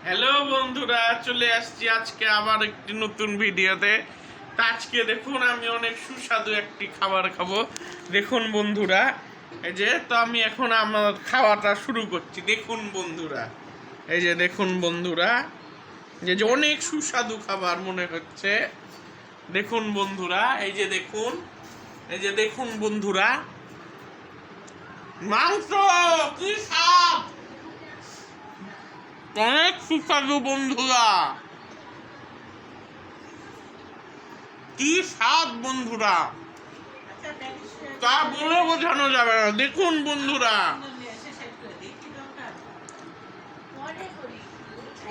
Hello বন্ধুরা, চলে আসছি আজকে আবার একটি নতুন ভিডিওতে। আজকে দেখুন আমি অনেক সুস্বাদু একটি খাবার খাবো। দেখুন বন্ধুরা, এই যে তো আমি এখন আমার খাওয়াটা শুরু করছি। দেখুন বন্ধুরা, এই যে দেখুন বন্ধুরা, যে যে অনেক সুস্বাদু খাবার মনে হচ্ছে। দেখুন বন্ধুরা, এই যে দেখুন, এই যে দেখুন বন্ধুরা, মাংস কি স্বাদ, অনেক সুস্বাদু বন্ধুরা, কি স্বাদ বন্ধুরা, তা বলে বোঝানো যাবে না। দেখুন বন্ধুরা,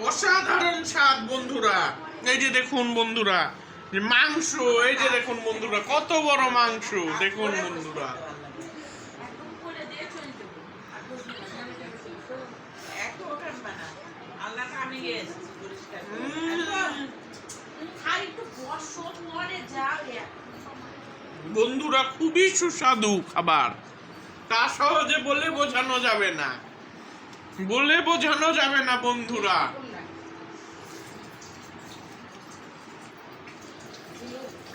অসাধারণ স্বাদ বন্ধুরা। এই যে দেখুন বন্ধুরা, মাংস, এই যে দেখুন বন্ধুরা, কত বড় মাংস। দেখুন বন্ধুরা, বন্ধুরা খুবই সুস্বাদু খাবার, তা সহজে বলে বোঝানো যাবে না, বলে বোঝানো যাবে না বন্ধুরা।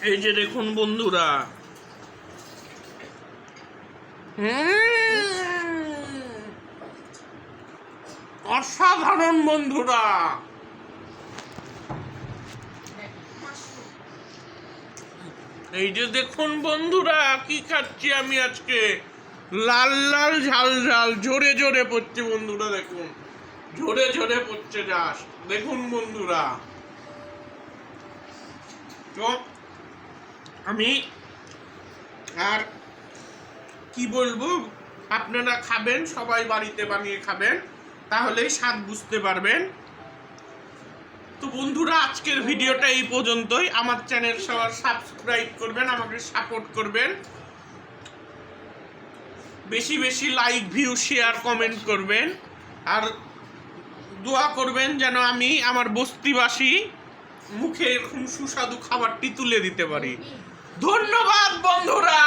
এই যে দেখুন বন্ধুরা, অসাধারণ বন্ধুরা। এই যে দেখুন বন্ধুরা, কি খাচ্ছি আমি আজকে, লাল লাল ঝাল ঝাল, জোরে জোরে পড়ছে বন্ধুরা। দেখুন জোরে জোরে পড়ছে জাস্ট। দেখুন বন্ধুরা, তো আমি আর কি বলবো, আপনারা খাবেন, সবাই বাড়িতে বানিয়ে খাবেন, তাহলেই স্বাদ বুঝতে পারবেন। তো বন্ধুরা, আজকের ভিডিওটা এই পর্যন্তই। আমার চ্যানেল সবার সাবস্ক্রাইব করবেন, আমাকে সাপোর্ট করবেন, বেশি বেশি লাইক, ভিউ, শেয়ার, কমেন্ট করবেন, আর দোয়া করবেন যেন আমি আমার বস্তিবাসী মুখে এরকম সুস্বাদু খাবারটি তুলে দিতে পারি। ধন্যবাদ বন্ধুরা।